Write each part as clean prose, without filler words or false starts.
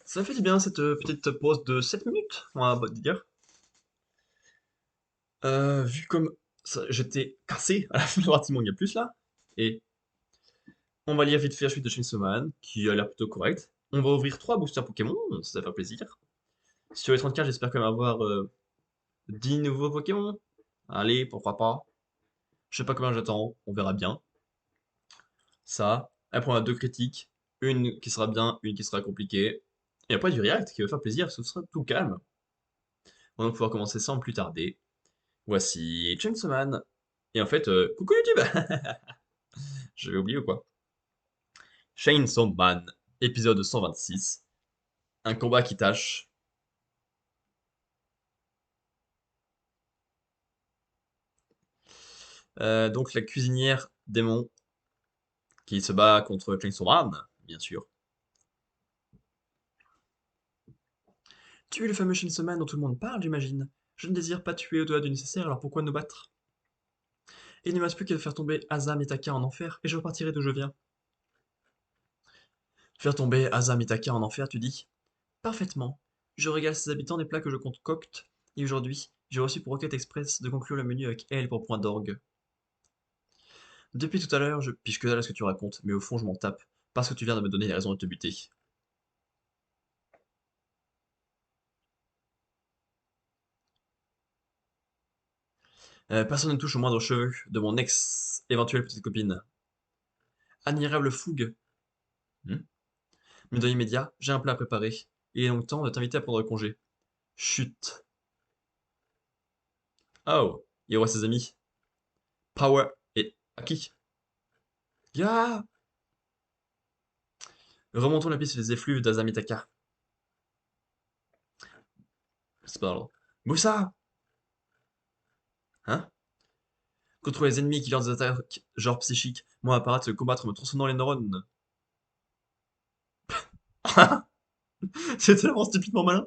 Ça fait du bien cette petite pause de 7 minutes, on va dire. Vu comme j'étais cassé à la fin de la partie Manga Plus là, et on va lire vite fait la suite de Chainsaw Man, qui a l'air plutôt correct. On va ouvrir 3 boosters Pokémon, ça va faire plaisir. Sur les 34, j'espère quand même avoir 10 nouveaux Pokémon. Allez, pourquoi pas. Je sais pas combien j'attends, on verra bien. Ça. Après, on a deux critiques. Une qui sera bien, une qui sera compliquée. Et après, du react qui va faire plaisir, ce sera tout calme. On va donc pouvoir commencer sans plus tarder. Voici Chainsaw Man. Et en fait, coucou YouTube. J'avais oublié ou quoi? Chainsaw Man, épisode 126. Un combat qui tâche. Donc la cuisinière démon qui se bat contre Chainsaw Man, bien sûr. Tu es le fameux Chainsaw Man dont tout le monde parle, j'imagine. Je ne désire pas tuer au-delà du nécessaire, alors pourquoi nous battre? Il ne me reste plus qu'à faire tomber Asa Mitaka en enfer, et je repartirai d'où je viens. Faire tomber Asa Mitaka en enfer, tu dis? Parfaitement. Je régale ses habitants des plats que je concocte, et aujourd'hui, j'ai reçu pour requête express de conclure le menu avec elle pour point d'orgue. Depuis tout à l'heure, je pige que dalle à ce que tu racontes, mais au fond, je m'en tape, parce que tu viens de me donner les raisons de te buter. Personne ne touche au moindre cheveu de mon ex-éventuelle petite copine. Admirable fougue. Hmm. Mais dans l'immédiat, j'ai un plat à préparer. Il est donc temps de t'inviter à prendre congé. Chut. Oh, il voit ses amis. Power et Aki. Ya. Remontons la piste des effluves d'Azamitaka. C'est pas drôle. Moussa. Hein? Contre les ennemis qui leurs attaques, genre psychiques, moi apparaître se combattre me tronçonnant les neurones. C'est tellement stupidement malin.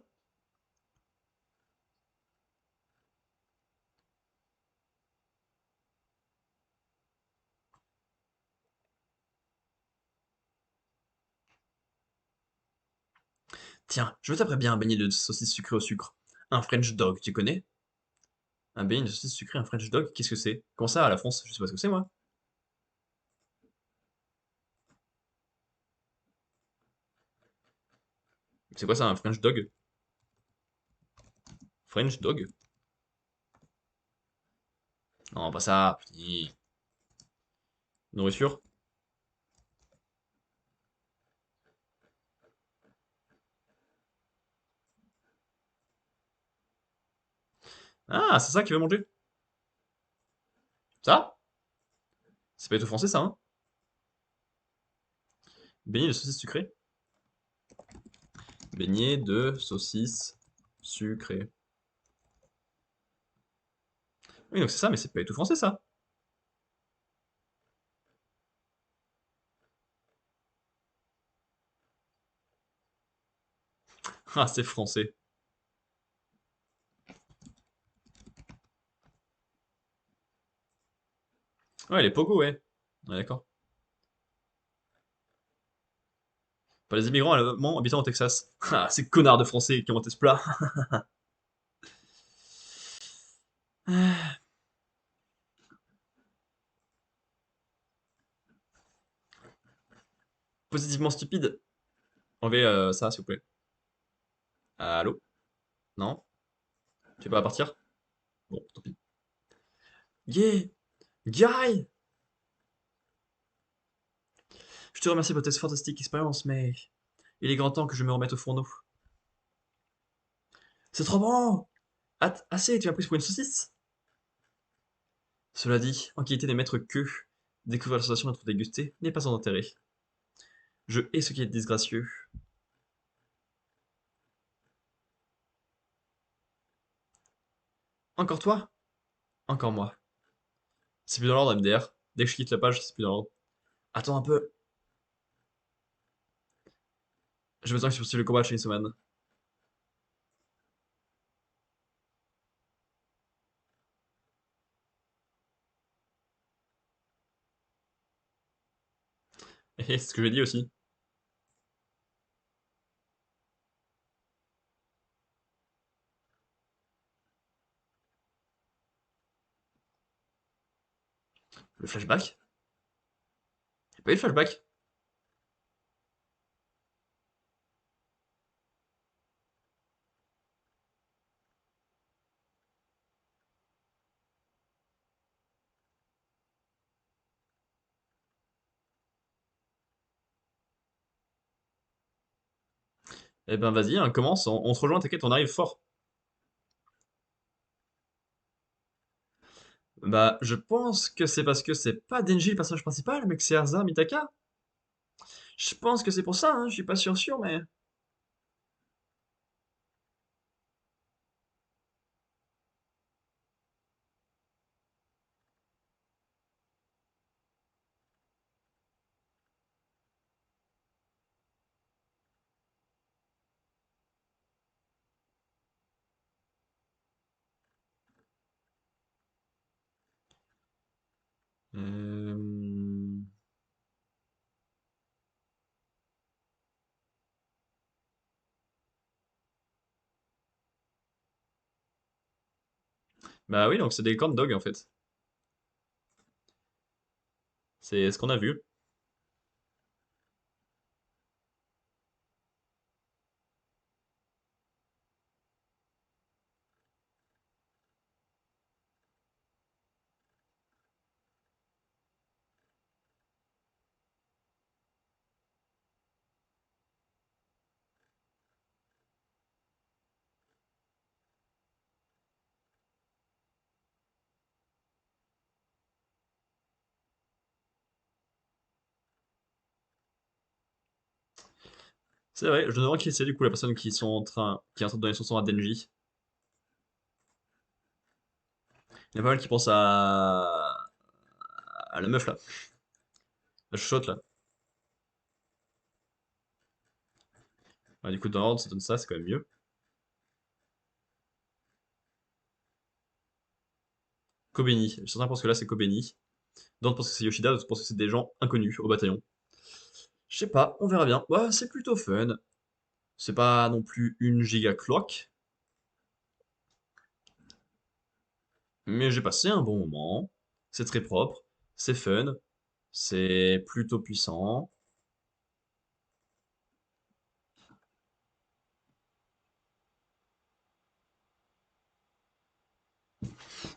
Tiens, je veux t'apprêter bien un beignet de saucisse sucrée au sucre. Un French dog, tu connais? Un beignet de saucisse sucrée, un French dog, qu'est-ce que c'est? Comment ça, à la France? Je sais pas ce que c'est, moi. C'est quoi ça, un French dog? French dog? Non, pas ça, petit. Nourriture? Ah, c'est ça qu'il veut manger? Ça? C'est pas du tout français, ça, hein? Beignet de saucisse sucrée? Beignet de saucisse sucrée. Oui, donc c'est ça, mais c'est pas du tout français, ça. Ah, c'est français. Ouais, les Pogo, ouais. Ouais, d'accord. Pas les immigrants allemands habitant au Texas. Ah, ces connards de français qui ont inventé ce plat. Positivement stupide. Enlevez ça, s'il vous plaît. Allô? Non? Tu peux pas partir? Bon, tant pis. Yeah! Guy! Je te remercie pour cette fantastique expérience, mais il est grand temps que je me remette au fourneau. C'est trop bon! Assez, tu m'as pris pour une saucisse? Cela dit, en qualité des maîtres queue, découvrir la sensation d'être dégusté n'est pas sans intérêt. Je hais ce qui est disgracieux. Encore toi? Encore moi. C'est plus dans l'ordre, MDR. Dès que je quitte la page, c'est plus dans l'ordre. Attends un peu. J'ai besoin que tu poursuives le combat chez Insoman. Et c'est ce que j'ai dit aussi. Le flashback? J'ai pas eu de flashback. Eh ben vas-y, hein, commence, on se rejoint, t'inquiète, on arrive fort. Bah, je pense que c'est parce que c'est pas Denji le personnage principal, mais que c'est Erza Mitaka. Je pense que c'est pour ça, hein, je suis pas sûr, mais... Euh, Bah oui, donc c'est des corn dogs en fait. C'est ce qu'on a vu. C'est vrai, je me demande qui c'est du coup la personne qui est en train de donner son sang à Denji. Il y a pas mal qui pensent à la meuf là, la chuchote là. Ouais, du coup, dans l'ordre, ça donne ça, c'est quand même mieux. Kobeni. Certains pensent que là c'est Kobeni. D'autres pensent que c'est Yoshida, d'autres pensent que c'est des gens inconnus au bataillon. Je sais pas, on verra bien. Ouais, c'est plutôt fun. C'est pas non plus une giga cloque, mais j'ai passé un bon moment. C'est très propre, c'est fun, c'est plutôt puissant.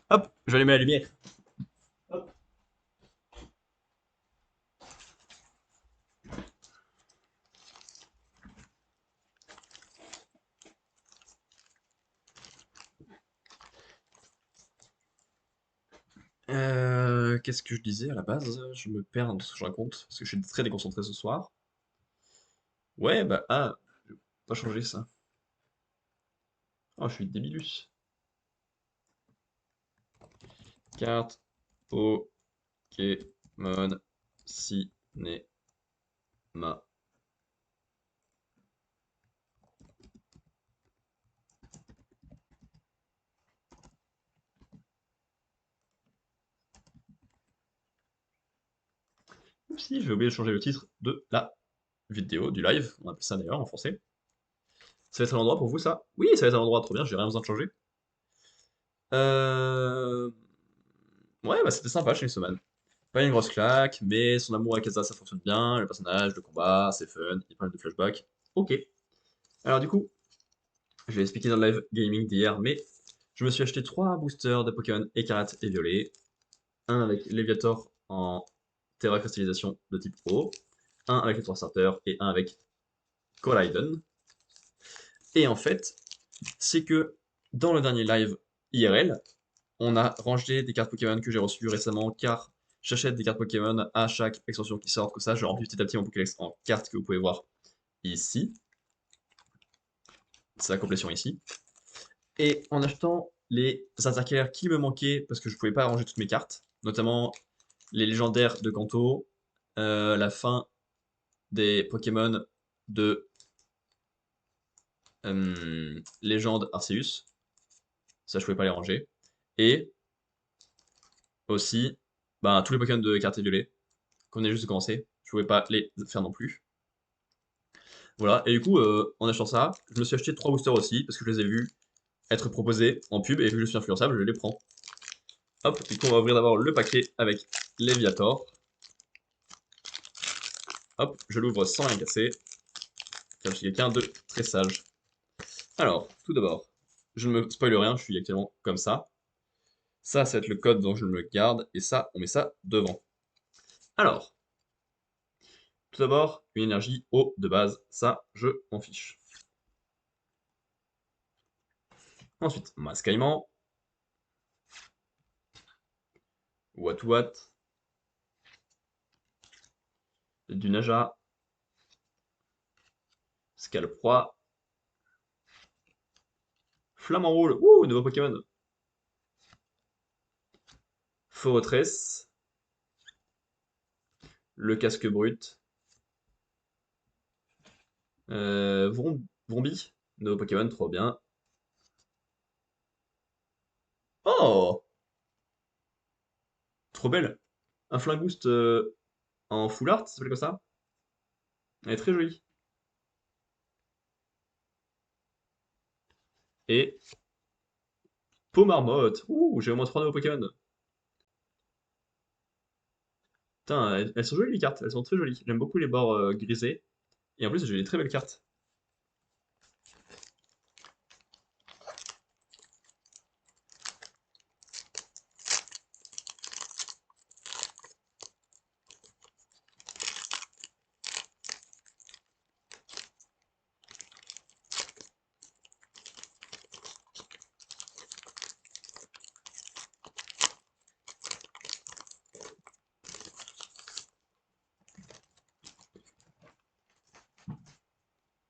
Hop, je vais allumer la lumière. Qu'est-ce que je disais à la base? Je me perds dans ce que je raconte, parce que je suis très déconcentré ce soir. Ouais, bah, ah, j'ai pas changé ça. Oh, je suis débilus. Carte, Pokémon, cinéma. Si, j'ai oublié de changer le titre de la vidéo, du live, on appelle ça d'ailleurs en français. Ça va être un endroit pour vous, ça? Oui, ça va être un endroit trop bien, j'ai rien besoin de changer. Euh... Ouais, bah c'était sympa chez Semaine. Pas une grosse claque, mais son amour avec Asa, ça fonctionne bien, le personnage, le combat, c'est fun, il y a pas mal de flashbacks. Ok. Alors du coup, je vais expliquer dans le live gaming d'hier, mais je me suis acheté trois boosters de Pokémon Écarlate et Violet. Un avec Léviator en Terra Cristallisation de type Eau, un avec les trois starters et un avec Koraidon. Et en fait, c'est que dans le dernier live IRL, on a rangé des cartes Pokémon que j'ai reçues récemment car j'achète des cartes Pokémon à chaque extension qui sort, comme ça je remplis petit à petit mon Pokédex en cartes que vous pouvez voir ici. C'est la complétion ici. Et en achetant les attaquaires qui me manquaient parce que je pouvais pas ranger toutes mes cartes, notamment les légendaires de Kanto, la fin des Pokémon de légende Arceus, ça je pouvais pas les ranger, et aussi bah, tous les Pokémon de carte violet, qu'on venait juste de commencer, je pouvais pas les faire non plus. Voilà, et du coup, en achetant ça, je me suis acheté trois boosters aussi, parce que je les ai vus être proposés en pub, et vu que je suis influençable, je les prends. Hop, du coup on va ouvrir d'abord le paquet avec Léviator. Hop, je l'ouvre sans rien casser, car je suis quelqu'un de très sage. Alors, tout d'abord, je ne me spoil rien, je suis actuellement comme ça. Ça va être le code dont je me garde, et ça, on met ça devant. Alors, tout d'abord, une énergie eau de base, ça, je m'en fiche. Ensuite, Mascaillement. What. Du Naja. Scalproie. Flamme en roule. Ouh, nouveau Pokémon. Fortress. Le casque brut. Vrombi. Nouveau Pokémon, trop bien. Oh, trop belle. Un Flingboost en full art, ça s'appelle comme ça. Elle est très jolie. Et Marmotte. Ouh, j'ai au moins 3 nouveaux Pokémon. Putain, elles sont jolies les cartes, elles sont très jolies. J'aime beaucoup les bords grisés. Et en plus, j'ai des très belles cartes.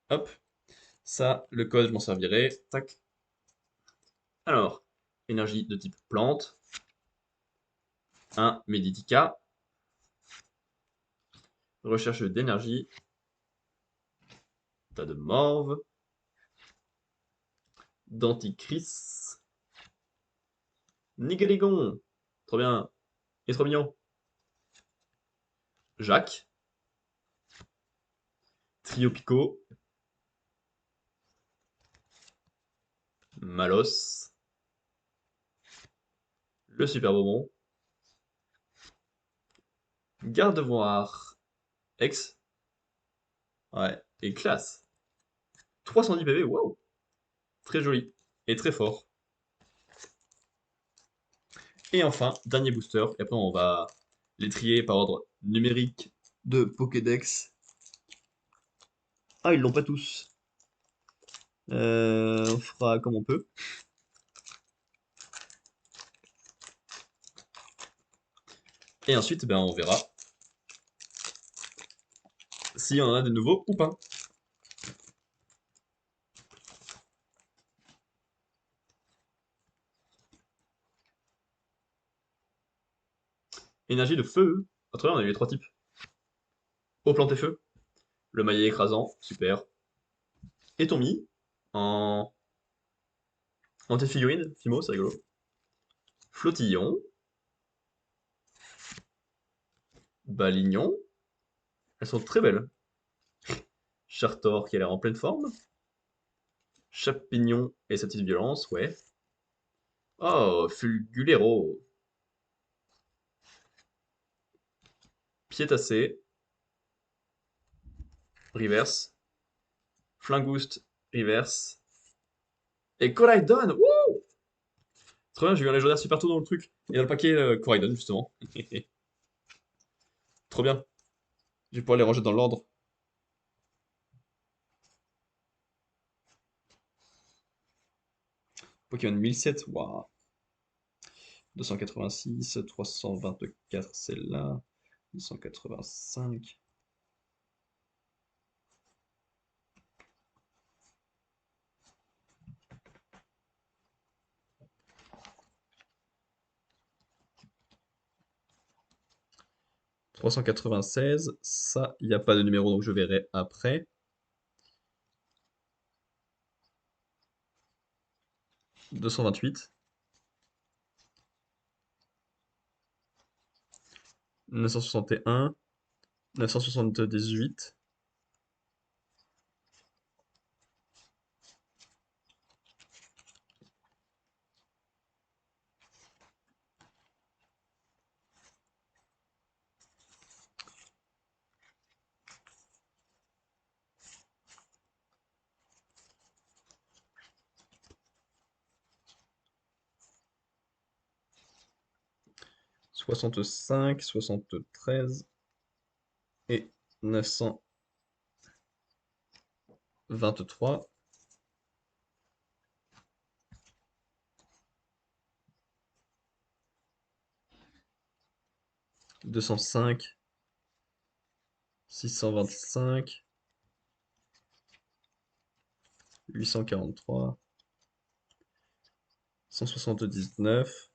Hop, ça, le code, je m'en servirai. Tac. Alors, énergie de type plante. Un Meditica. Recherche d'énergie. Tas de morve. Denticris. Nigaligon. Trop bien. Et trop mignon. Jacques. Trio Pico. Malos. Le Super Beaumont. Gardevoir. Ex. Ouais. Et classe. 310 PV, waouh. Très joli. Et très fort. Et enfin, dernier booster. Et après, on va les trier par ordre numérique de Pokédex. Ah, ils l'ont pas tous. On fera comme on peut. Et ensuite, ben, on verra s'il y en a de nouveaux ou pas. Énergie de feu. À travers, on a eu les trois types. Eau, plante et feu. Le maillet écrasant, super. Et Tommy, en anti-figurine, Fimo, c'est rigolo. Flottillon. Balignon. Elles sont très belles. Chartor qui a l'air en pleine forme. Chapignon et sa petite violence, ouais. Oh, Fulgulero. Piétassé. Reverse. Flingouste. Reverse. Et Coraidon. Wouh! Très bien, j'ai eu un légendaire super tôt dans le truc. Et dans le paquet Coraidon, justement. Trop bien. Je vais pouvoir les ranger dans l'ordre. Pokémon 1007, waouh. 286, 324, c'est là. 285. 396, ça, il n'y a pas de numéro, donc je verrai après. 228. 961. 978. 65, 73 et 923. 205, 625, 843, 179,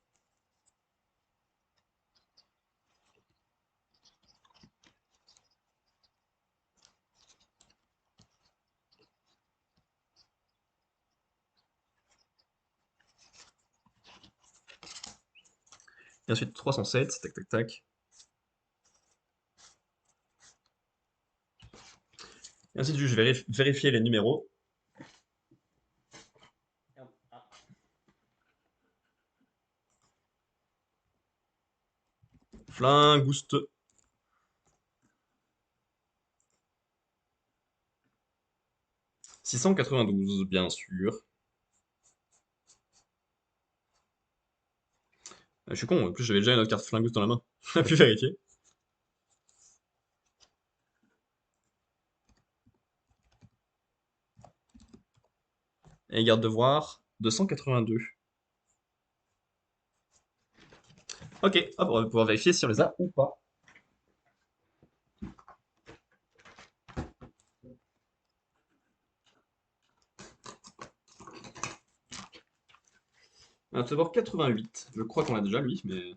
et ensuite 307, tac tac tac. Et ainsi de suite, je vais vérifier les numéros. Flingouste. 692, bien sûr. Je suis con, en plus j'avais déjà une autre carte Flingouste dans la main. J'aurais pu vérifier. Et garde de voir, 282. Ok, hop, on va pouvoir vérifier si on les a ou pas. On va tout d'abord 88. Je crois qu'on l'a déjà lui, mais.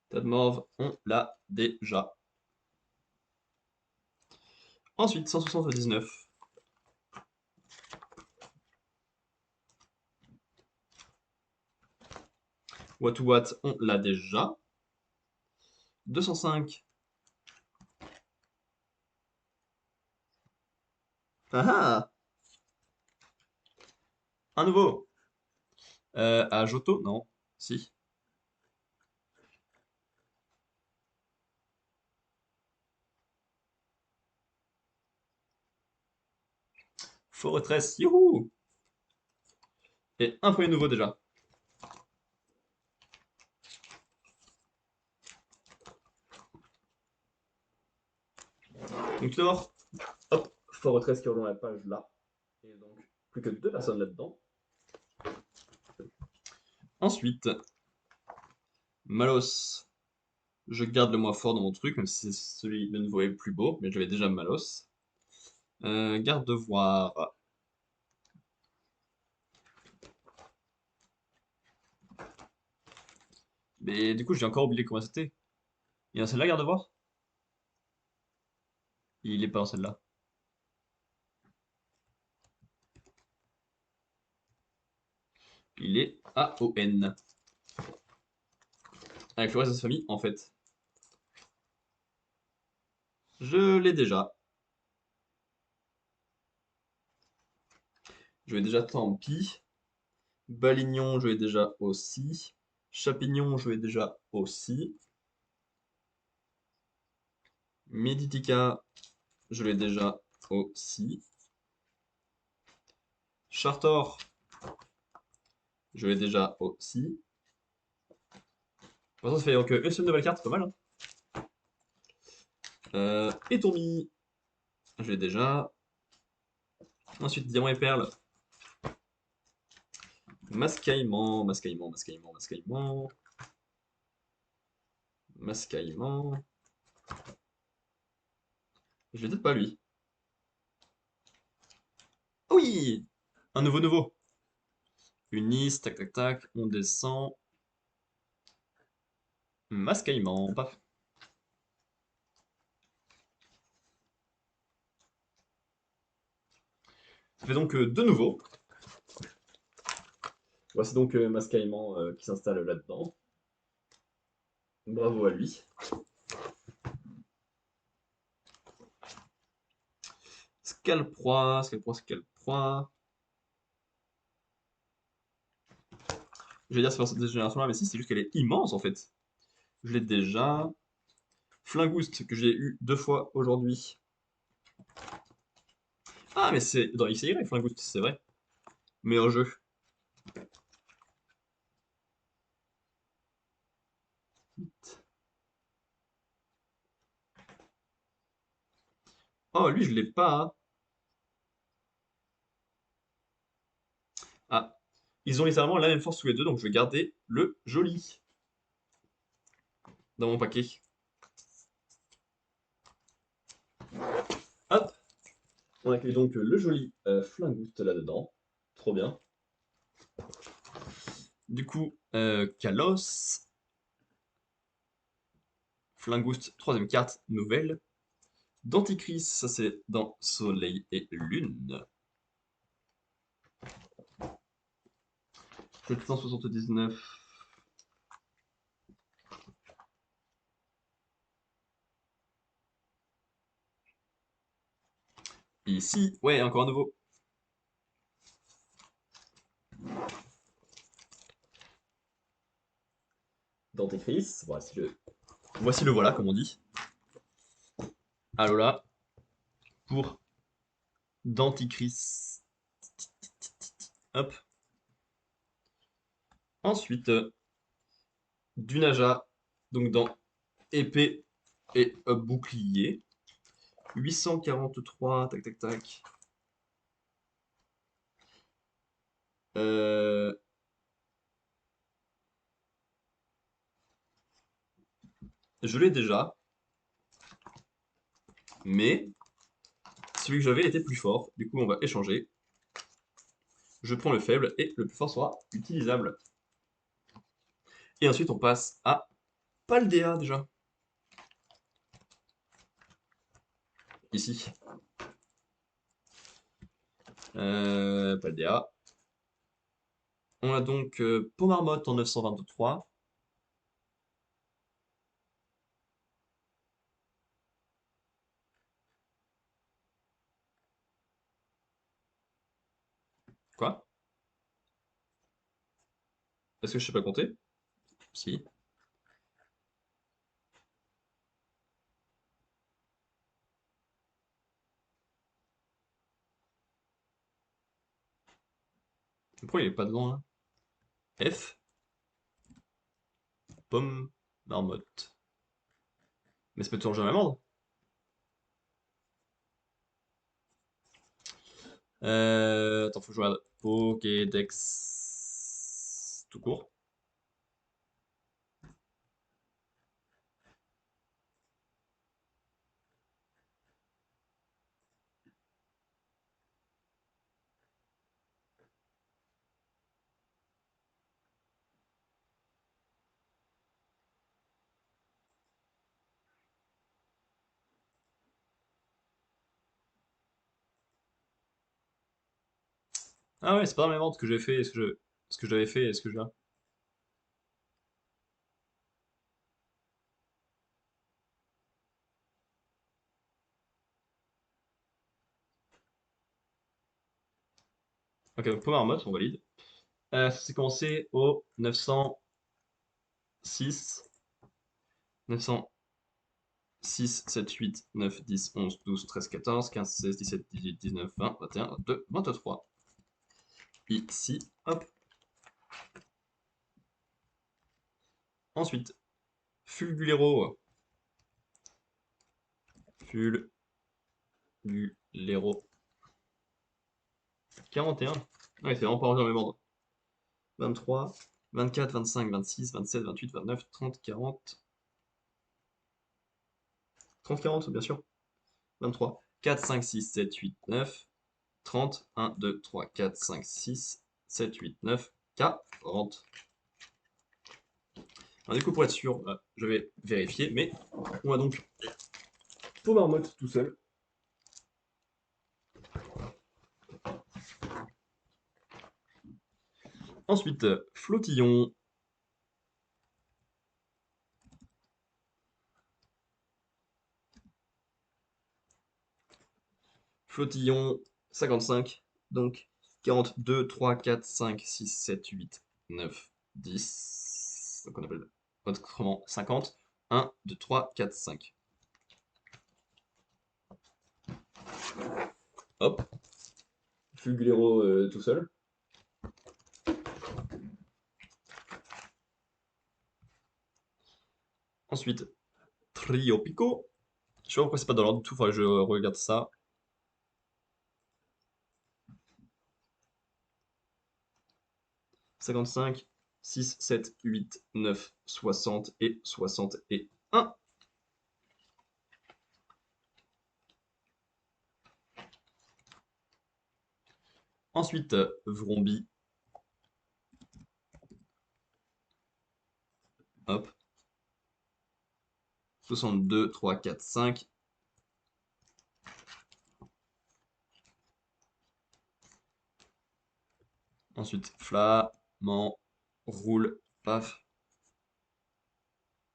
Tas de morve, on l'a déjà. Ensuite, 179. What to what, on l'a déjà. 205. Ah ah! Un nouveau. À Joto? Non. Si. Fortress, youhou! Et un premier nouveau déjà. Donc tout d'abord, hop, Fortress qui rejoint la page là. Et donc, plus que deux personnes là-dedans. Ensuite, Malos. Je garde le moins fort dans mon truc, même si celui le nouveau est le plus beau, mais j'avais déjà Malos. Garde de voir. Mais du coup, j'ai encore oublié comment c'était. Il y a celle-là, garde de voir? Il est pas dans celle-là. Il est AON. Avec le reste de sa famille, en fait. Je l'ai déjà. Je l'ai déjà, tant pis. Balignon, je l'ai déjà aussi. Chapignon, je l'ai déjà aussi. Meditica, je l'ai déjà aussi. Chartor, je l'ai déjà aussi. Pour l'instant, ça fait donc une seule nouvelle carte, c'est pas mal. Hein. Et Tourmi, je l'ai déjà. Ensuite, Diamant et Perle. Mascaillement, mascaillement, mascaillement, mascaillement. Mascaillement. Je l'ai peut-être pas lui. Oh oui! Un nouveau. Une liste, tac tac tac, on descend. Mascaillement, paf. Ça fait donc deux nouveaux. Voici donc Mascaillement qui s'installe là-dedans. Bravo à lui. Scalproie, Scalproie, Scalproie. Je vais dire c'est pas cette génération-là, mais si, c'est juste qu'elle est immense en fait. Je l'ai déjà. Flingouste, que j'ai eu deux fois aujourd'hui. Ah, mais c'est dans XY, Flingoust, c'est vrai. Meilleur jeu. Oh, lui, je l'ai pas. Ah, ils ont littéralement la même force tous les deux, donc je vais garder le joli dans mon paquet. Hop, on accueille donc le joli Flingoust là-dedans. Trop bien. Du coup, Kalos, Flingoust, troisième carte, nouvelle. Denticris, ça c'est dans Soleil et Lune. 779. Ici, ouais, encore un nouveau. Denticris, voici le voilà, comme on dit. Alola, pour Denticris. Hop. Ensuite, du Naja, donc dans épée et bouclier. 843, tac tac tac. Euh, je l'ai déjà, mais celui que j'avais était plus fort. Du coup, on va échanger. Je prends le faible et le plus fort sera utilisable. Et ensuite, on passe à Paldea déjà. Ici. Paldea. On a donc Pomarmotte en 923. Quoi? Est-ce que je sais pas compter? Si. Pourquoi il est pas dedans là? F. Pomme. Marmotte. Mais ça peut toujours jamais mordre. Attends, faut que je regarde. Pokédex. Tout court. Ah ouais, c'est pas dans mes ventes que j'ai fait, ce que j'avais fait et ce que j'ai là. Ok, donc Pomarmotte, on valide. Ça s'est commencé au 906, 906, 7, 8, 9, 10, 11, 12, 13, 14, 15, 16, 17, 18, 19, 20, 21, 22, 23. Ici, hop. Ensuite, Fulgulero. Fulgulero. 41. Ouais, c'est vraiment pas rangé dans mes ordres. 23, 24, 25, 26, 27, 28, 29, 30, 40. 30, 40, bien sûr. 23. 4, 5, 6, 7, 8, 9. 30. 1, 2, 3, 4, 5, 6, 7, 8, 9, 40. Alors, du coup, pour être sûr, je vais vérifier, mais on va donc pour Marmotte tout seul. Ensuite, Flottillon. Flottillon 55. Donc 42, 3, 4, 5, 6, 7, 8, 9, 10. Donc on appelle autrement 50. 1, 2, 3, 4, 5. Hop. Fulgulero tout seul. Ensuite, Trio Pico. Je sais pas pourquoi c'est pas dans l'ordre du tout, faudrait que je regarde ça. « 55, 6, 7, 8, 9, 60 et 61. Ensuite, Vrombi. Hop. 62, 3, 4, 5. Ensuite, Flamand. Roule. Paf.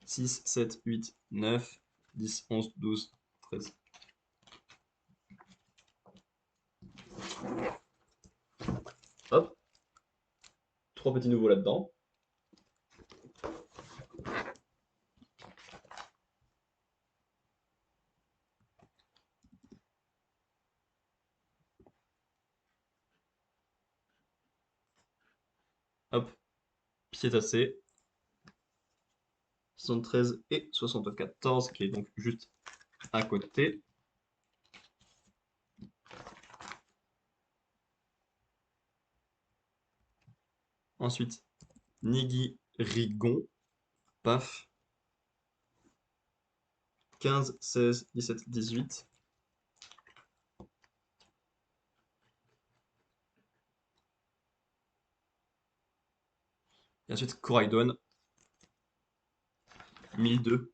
6, 7, 8, 9, 10, 11, 12, 13. Hop. 3 petits nouveaux là-dedans. Hop. Piétassé. 73 et 74, qui est donc juste à côté. Ensuite, Nigui Rigon. Paf. 15, 16, 17, 18. Et ensuite, Coraidon. 1002.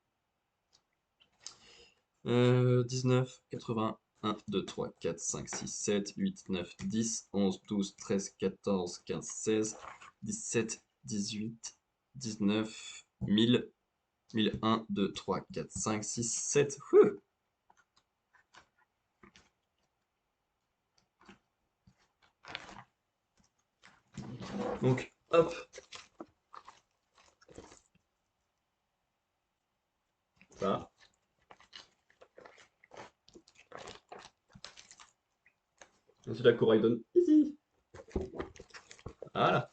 19, 80, 1, 2, 3, 4, 5, 6, 7, 8, 9, 10, 11, 12, 13, 14, 15, 16, 17, 18, 19, 1000, 1001, 2, 3, 4, 5, 6, 7. Donc, hop. Ça. Ensuite, la Coraidon. Ici. Voilà.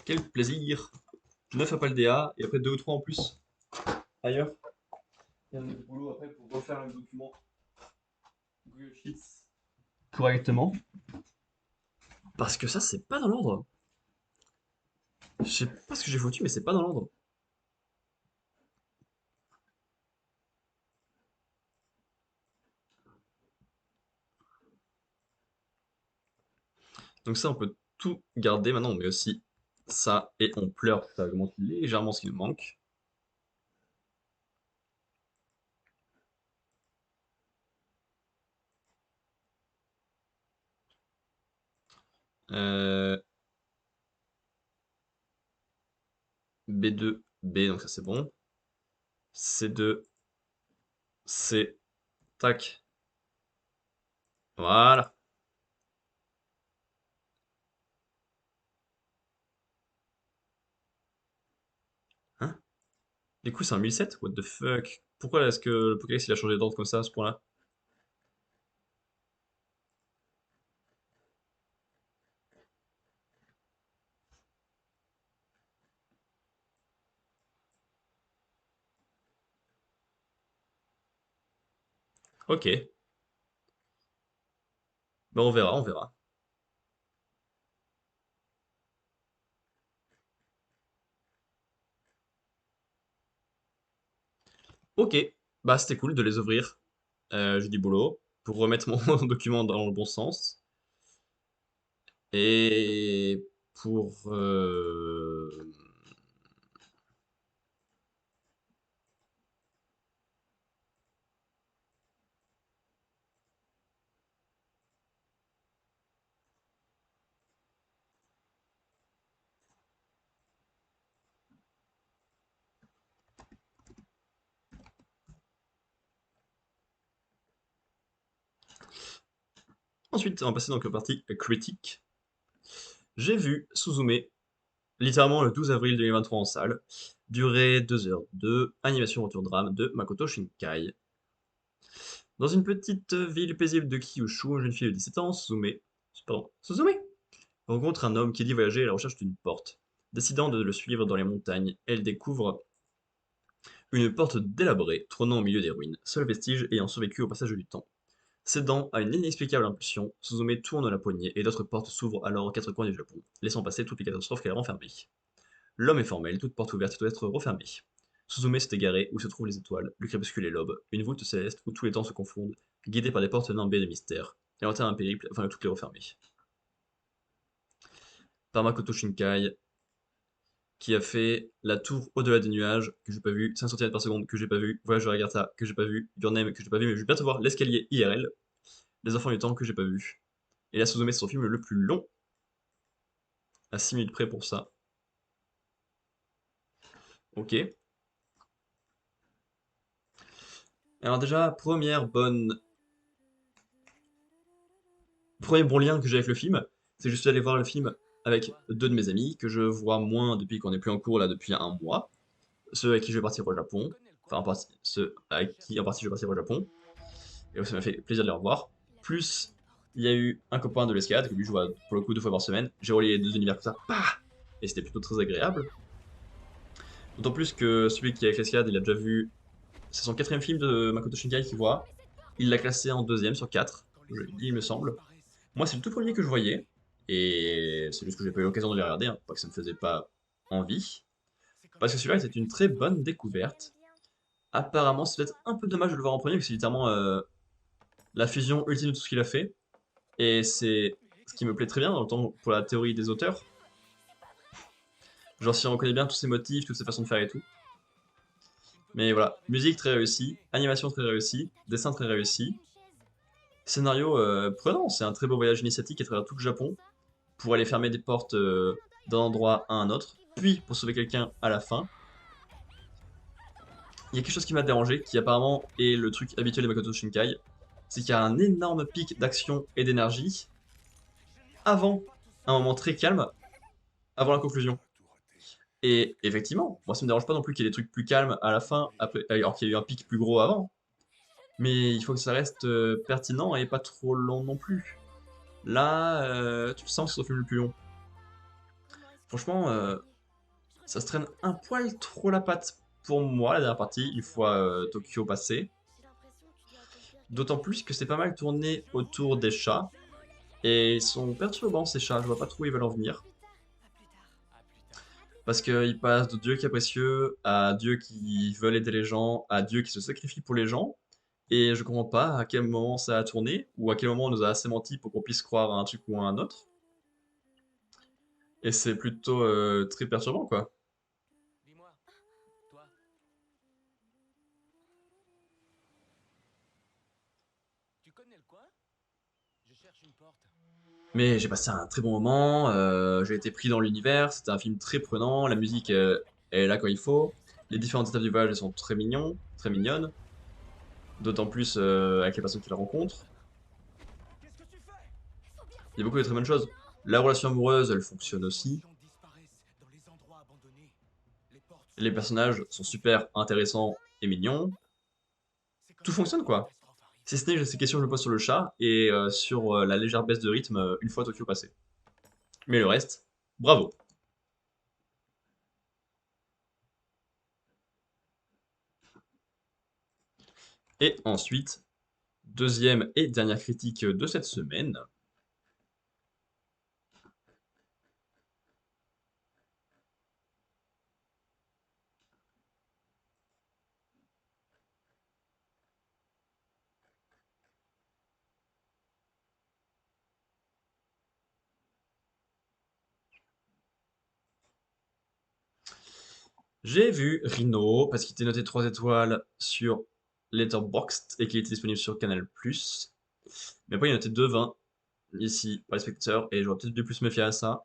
Quel plaisir. 9 à Paldea, et après 2 ou 3 en plus ailleurs. Il y a du boulot après pour refaire le document Google Sheets correctement. Parce que ça, c'est pas dans l'ordre. Je sais pas ce que j'ai foutu, mais c'est pas dans l'ordre. Donc ça, on peut tout garder. Maintenant, on met aussi ça et on pleure. Ça augmente légèrement ce qui nous manque. Euh, B2, B, donc ça c'est bon. C2, C, tac. Voilà. Hein? Du coup, c'est un 1007? What the fuck? Pourquoi est-ce que le Pokédex il a changé d'ordre comme ça à ce point-là? Ok. Bah on verra, on verra. Ok. Bah c'était cool de les ouvrir. J'ai du boulot pour remettre mon document dans le bon sens. Et pour... Ensuite, on va passer donc à la partie critique. J'ai vu Suzume, littéralement le 12 avril 2023 en salle. Durée 2h02, animation retour drame de Makoto Shinkai. Dans une petite ville paisible de Kyushu, une jeune fille de 17 ans, Suzume, rencontre un homme qui dit voyager à la recherche d'une porte. Décidant de le suivre dans les montagnes, elle découvre une porte délabrée, trônant au milieu des ruines, seul vestige ayant survécu au passage du temps. Cédant à une inexplicable impulsion, Suzume tourne la poignée et d'autres portes s'ouvrent alors aux quatre coins du Japon, laissant passer toutes les catastrophes qu'elle a renfermées. L'homme est formel, toute porte ouverte doit être refermée. Suzume s'est égaré où se trouvent les étoiles, le crépuscule et l'aube, une voûte céleste où tous les temps se confondent, guidée par des portes nimbées de mystère. Elle entame un périple afin de toutes les refermer. Par Makoto Shinkai, qui a fait La Tour au-delà des nuages, que j'ai pas vu, 5 cm par seconde, que j'ai pas vu, Voyage de Agatha, que j'ai pas vu, Your Name, que j'ai pas vu, mais je vais bientôt voir L'escalier IRL, Les Enfants du Temps, que j'ai pas vu. Et là, Suzume, c'est son film le plus long, à 6 minutes près pour ça. Ok. Alors déjà, premier bon lien que j'ai avec le film, c'est que je suis allé voir le film avec deux de mes amis, que je vois moins depuis qu'on n'est plus en cours, là, depuis un mois. Ceux avec qui je vais partir au Japon, enfin, ceux avec qui en partie je vais partir au Japon, et ça m'a fait plaisir de les revoir. Plus, il y a eu un copain de l'escalade, que lui je vois pour le coup 2 fois par semaine. J'ai relié les deux univers comme ça, bah et c'était plutôt très agréable. D'autant plus que celui qui est avec l'escalade, il a déjà vu. C'est son quatrième film de Makoto Shinkai qu'il voit. Il l'a classé en deuxième sur 4, il me semble. Moi, c'est le tout premier que je voyais, et c'est juste que j'ai pas eu l'occasion de les regarder, hein, pas que ça me faisait pas envie. Parce que celui-là était une très bonne découverte. Apparemment, c'est peut-être un peu dommage de le voir en premier, parce que c'est littéralement la fusion ultime de tout ce qu'il a fait. Et c'est ce qui me plaît très bien dans le temps pour la théorie des auteurs. Genre, si on reconnaît bien tous ses motifs, toutes ses façons de faire et tout. Mais voilà, musique très réussie, animation très réussie, dessin très réussi, scénario prenant, c'est un très beau voyage initiatique à travers tout le Japon pour aller fermer des portes d'un endroit à un autre, puis pour sauver quelqu'un à la fin. Il y a quelque chose qui m'a dérangé, qui apparemment est le truc habituel de Makoto Shinkai, c'est qu'il y a un énorme pic d'action et d'énergie avant un moment très calme, avant la conclusion. Et effectivement, moi ça me dérange pas non plus qu'il y ait des trucs plus calmes à la fin, après, alors qu'il y a eu un pic plus gros avant. Mais il faut que ça reste pertinent et pas trop long non plus. Là, tu le sens que c'est le film le plus long. Franchement, ça se traîne un poil trop la patte pour moi, la dernière partie, une fois Tokyo passé. D'autant plus que c'est pas mal tourné autour des chats. Et ils sont perturbants ces chats, je vois pas trop où ils veulent en venir. Parce qu'ils passent de Dieu qui est précieux à Dieu qui veut aider les gens, à Dieu qui se sacrifie pour les gens. Et je comprends pas à quel moment ça a tourné, ou à quel moment on nous a assez menti pour qu'on puisse croire à un truc ou à un autre. Et c'est plutôt très perturbant, quoi. Mais j'ai passé un très bon moment, j'ai été pris dans l'univers, c'était un film très prenant, la musique est là quand il faut, les différentes étapes du voyage elles sont très mignons, très mignonnes, d'autant plus avec les personnes qu'il rencontre. Il y a beaucoup de très bonnes choses. La relation amoureuse, elle fonctionne aussi. Les personnages sont super intéressants et mignons. Tout fonctionne quoi. Si ce n'est ces questions que je me pose sur le chat et sur la légère baisse de rythme une fois Tokyo passé. Mais le reste, bravo. Et ensuite, deuxième et dernière critique de cette semaine. J'ai vu Rhino parce qu'il était noté 3 étoiles sur Letterboxd et qu'il était disponible sur Canal+. Mais après, il est noté 2,20 ici par les spectateurs et j'aurais peut-être dû plus me fier à ça.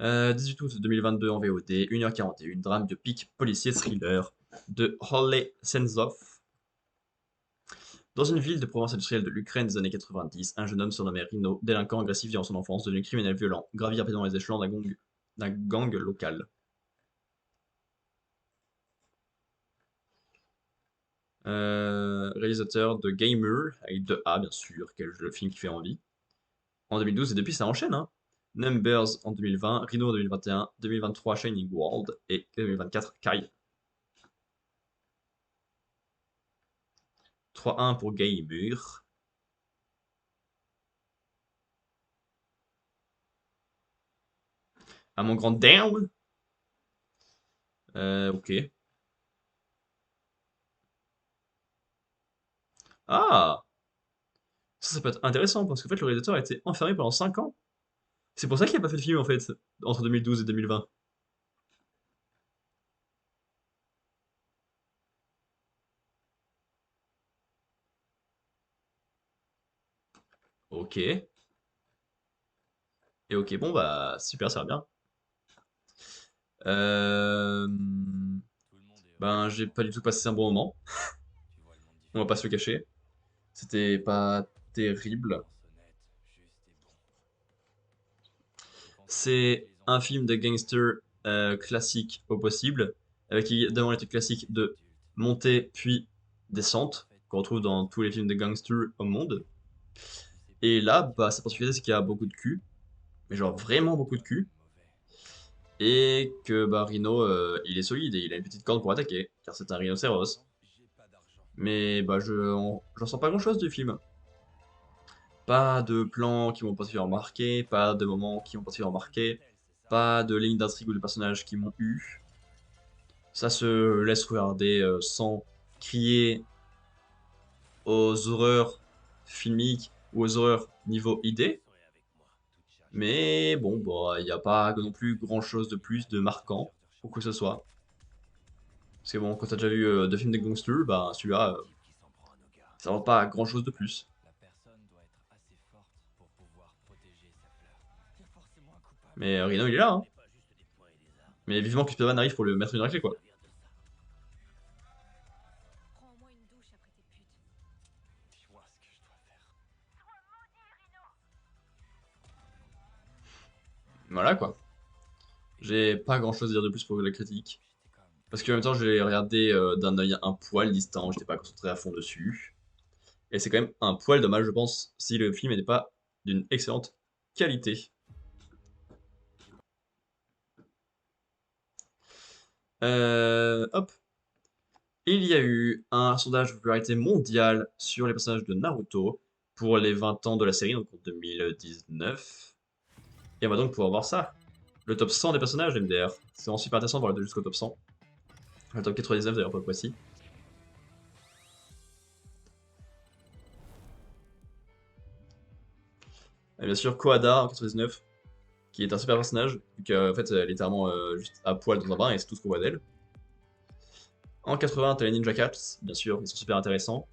18 août 2022 en VOD, 1h41, drame de pic policier thriller de Holly Senzov. Dans une ville de province industrielle de l'Ukraine des années 90, un jeune homme surnommé Rhino, délinquant agressif durant son enfance, devenu criminel violent, gravit rapidement les échelons d'un gang local. Réalisateur de Gamer, avec 2A bien sûr, quel le film qui fait envie. En 2012, et depuis ça enchaîne, hein. Numbers en 2020, Rhino en 2021, 2023 Shining World et 2024 Kai. 3-1 pour Gamer. À mon grand down. Ok. Ah! Ça peut être intéressant parce qu'en fait, le réalisateur a été enfermé pendant 5 ans. C'est pour ça qu'il n'a pas fait de film en fait, entre 2012 et 2020. Ok. Et ok, bon bah super, ça va bien. Euh... Ben, j'ai pas du tout passé un bon moment. On va pas se le cacher. C'était pas terrible. C'est un film de gangster classique au possible, avec évidemment les trucs classiques de montée puis descente, qu'on retrouve dans tous les films de gangster au monde. Et là, bah, sa particularité, c'est qu'il y a beaucoup de cul, mais genre vraiment beaucoup de cul, et que bah, Rhino, il est solide et il a une petite corde pour attaquer, car c'est un rhinocéros. Mais bah, j'en sens pas grand-chose du film. Pas de plans qui m'ont particulièrement marqué, pas de moments qui m'ont particulièrement marqué, pas de lignes d'intrigue ou de personnages qui m'ont eu. Ça se laisse regarder sans crier aux horreurs filmiques ou aux horreurs niveau idée. Mais bon, bah, il n'y a pas non plus grand chose de plus de marquant pour que ce soit. Parce que bon, quand t'as déjà vu deux films de gangsters, bah celui-là, ça va pas grand chose de plus. Mais Rhino, il est là, hein. Mais vivement que Spider-Man arrive pour le mettre une raclée, quoi. Voilà, quoi. J'ai pas grand chose à dire de plus pour la critique. Parce que en même temps, je l'ai regardé d'un œil un poil distant, j'étais pas concentré à fond dessus. Et c'est quand même un poil dommage, je pense, si le film n'était pas d'une excellente qualité. Hop. Il y a eu un sondage de popularité mondiale sur les personnages de Naruto pour les 20 ans de la série, donc en 2019. Et on va donc pouvoir voir ça. Le top 100 des personnages MDR. C'est vraiment super intéressant de voir jusqu'au top 100. Le top 99 d'ailleurs, pas précis. Et bien sûr, Koada en 99, qui est un super personnage, vu qu'en fait, elle est littéralement juste à poil dans un bain et c'est tout ce qu'on voit d'elle. En 80, t'as les Ninja Cats, bien sûr, ils sont super intéressants.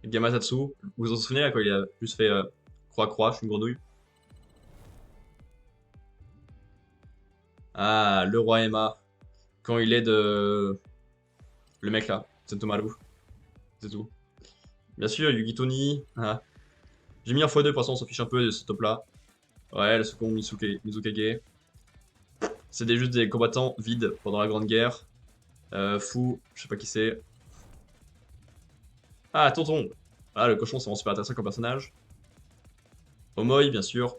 Gamatatsu, vous vous en souvenez là, quand il a juste fait croix-croix, je suis une grenouille. Ah, le roi Emma, quand il aide le mec là, Sentomaru, c'est tout. Bien sûr, Yugi Toni, ah. J'ai mis un x2 pour l'instant, on s'en fiche un peu de ce top là. Ouais, le second Mizukage. C'est juste des combattants vides pendant la Grande Guerre. Fou, je sais pas qui c'est. Ah, Tonton. Ah, le cochon, c'est vraiment super intéressant comme personnage. Omoi, bien sûr.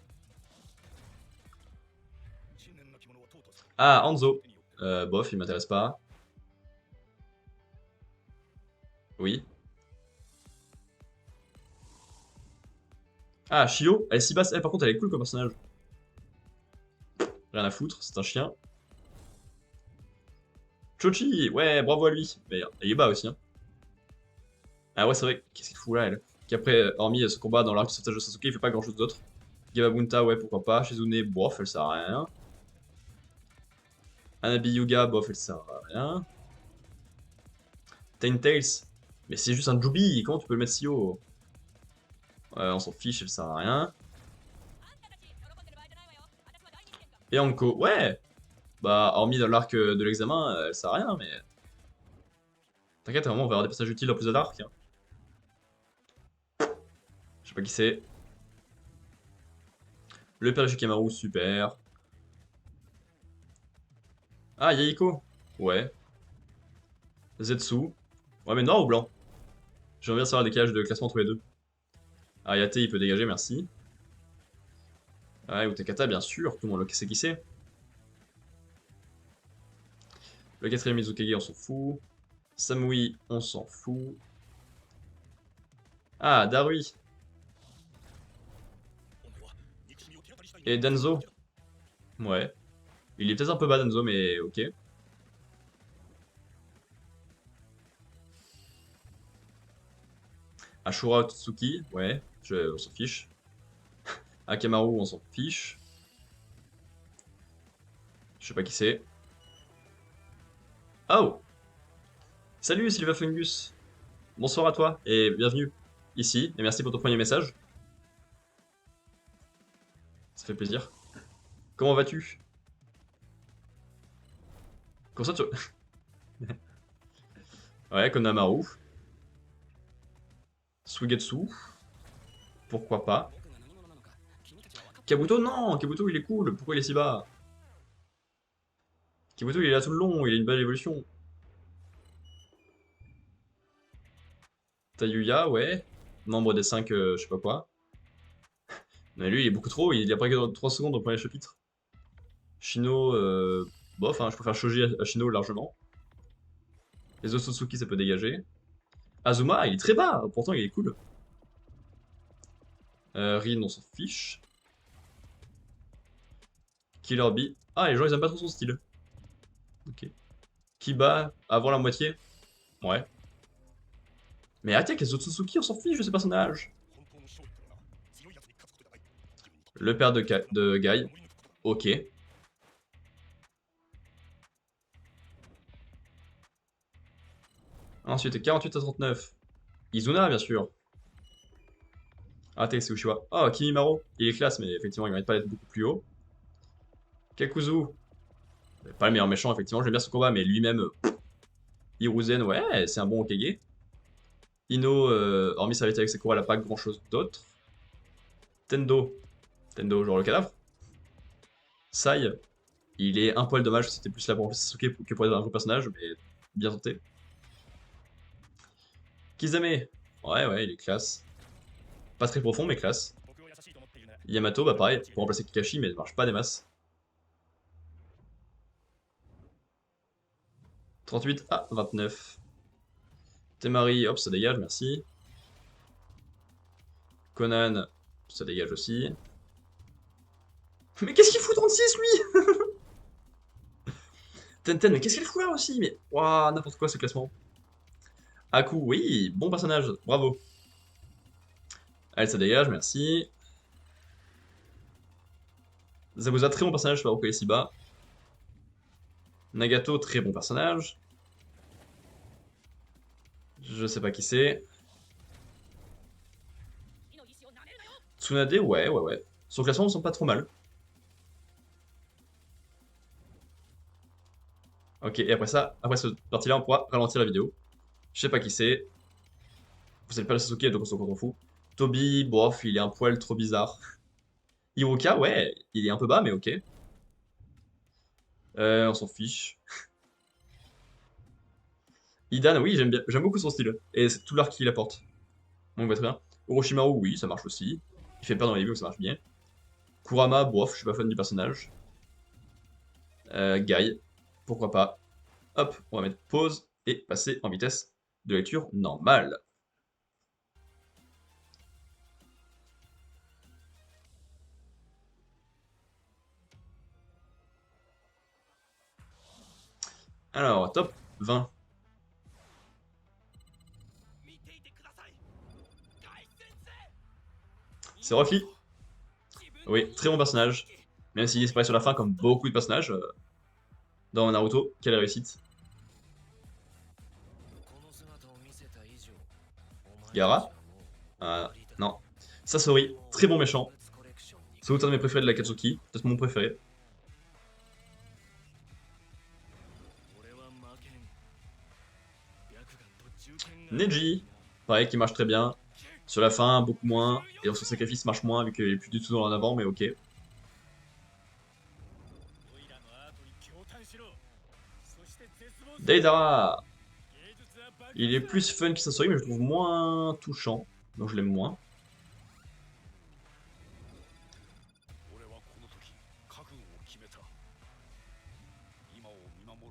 Ah, Hanzo. Bof, il m'intéresse pas. Oui. Ah, Shio. Elle est si basse. Par contre, elle est cool comme personnage. Rien à foutre, c'est un chien. Chochi, ouais, bravo à lui. Mais il est bas aussi, hein. Ah ouais, c'est vrai, qu'est-ce qu'il fout là, elle? Qui après, hormis ce combat dans l'arc de sauvetage de Sasuke, il fait pas grand chose d'autre. Gababunta, ouais, pourquoi pas. Shizune, bof, elle sert à rien. Anabi Yuga, bof, elle sert à rien. Tails, mais c'est juste un Jubi, comment tu peux le mettre si haut? On s'en fiche, elle sert à rien. Et Anko, ouais! Bah, hormis dans l'arc de l'examen, elle sert à rien, mais. T'inquiète, vraiment, on va avoir des passages utiles en plus de l'arc, hein. Je sais pas qui c'est. Le père de Shikamaru, super. Ah, Yaiko. Ouais. Zetsu. Ouais, mais noir ou blanc? J'aimerais bien savoir le décalage de classement entre les deux. Ayate, il peut dégager, merci. Ouais, Utekata, bien sûr, tout le monde le sait qui c'est. Le quatrième Mizukage, on s'en fout. Samui, on s'en fout. Ah, Darui. Et Danzo. Ouais. Il est peut-être un peu bas, Danzo, mais ok. Ashura Otsutsuki, ouais, on s'en fiche. Akamaru, on s'en fiche. Je sais pas qui c'est. Oh! Salut Sylva Fungus! Bonsoir à toi et bienvenue ici, et merci pour ton premier message. Ça fait plaisir. Comment vas-tu? Comment ça tu... Ouais, Konamaru. Suigetsu. Pourquoi pas? Kabuto, non! Kabuto, il est cool. Pourquoi il est si bas? Kabuto, il est là tout le long. Il a une belle évolution. Tayuya, ouais. Membre des 5, je sais pas quoi. Mais lui, il est beaucoup trop. Il a pas que 3 secondes au premier chapitre. Shino, bof, hein, je préfère Shoji à Shino largement. Les Otsutsuki, ça peut dégager. Azuma, il est très bas. Pourtant, il est cool. Rin, on s'en fiche. Killer Bee. Ah, les gens, ils aiment pas trop son style. Ok. Kiba, avant la moitié. Ouais. Mais attaque, les Otsutsuki, on s'en fiche de ces personnages. Le père de Guy. Ok. Ensuite, 48 à 39. Izuna, bien sûr. Ate, c'est Uchiwa. Oh, Kimimaro. Il est classe, mais effectivement, il mérite pas d'être beaucoup plus haut. Kakuzu. Pas le meilleur méchant, effectivement. J'aime bien son combat, mais lui-même, Hiruzen, ouais, c'est un bon Hokage. Ino, hormis sa vérité avec Sakura, elle a pas grand chose d'autre. Tendo. Tendo, genre le cadavre. Sai. Il est un poil dommage, c'était plus là pour remplacer Sasuke que pour être un gros personnage, mais bien tenté. Kizame. Ouais, ouais, il est classe. Pas très profond, mais classe. Yamato, bah pareil, pour remplacer Kakashi, mais ça marche pas des masses. 38 à 29. Temari, hop, ça dégage, merci. Conan, ça dégage aussi. Mais qu'est-ce qu'il fout 36 lui? Tenten, mais qu'est-ce qu'il fout là aussi? Mais waouh, n'importe quoi ce classement. Aku, oui, bon personnage, bravo. Allez, ça dégage, merci. Zabuza, très bon personnage, je sais pas pourquoi il est si bas. Nagato, très bon personnage. Je sais pas qui c'est. Tsunade, ouais, ouais, ouais. Son classement ne sont pas trop mal. Ok, et après ça, après cette partie-là, on pourra ralentir la vidéo. Je sais pas qui c'est. Vous savez pas le Sasuke, donc on s'en fout. Toby, bof, il est un poil trop bizarre. Hiruka, ouais, il est un peu bas, mais ok. On s'en fiche. Idan, oui, j'aime bien, j'aime beaucoup son style. Et tout l'art qu'il apporte. Donc, bah, très bien. Orochimaru, oui, ça marche aussi. Il fait peur dans les vidéos, ça marche bien. Kurama, bof, je suis pas fan du personnage. Guy, pourquoi pas. Hop, on va mettre pause et passer en vitesse de lecture normale. Alors, top 20. C'est Rocky. Oui, très bon personnage. Même s'il disparaît sur la fin comme beaucoup de personnages dans Naruto. Quelle réussite. Gara. Non. Sasori, très bon méchant. C'est un de mes préférés de la Katsuki. Peut-être mon préféré. Neji. Pareil, qui marche très bien. Sur la fin, beaucoup moins. Et dans son sacrifice, marche moins vu qu'il est plus du tout dans l'avant, mais ok. Deidara. Il est plus fun que Sasori, mais je le trouve moins touchant. Donc je l'aime moins.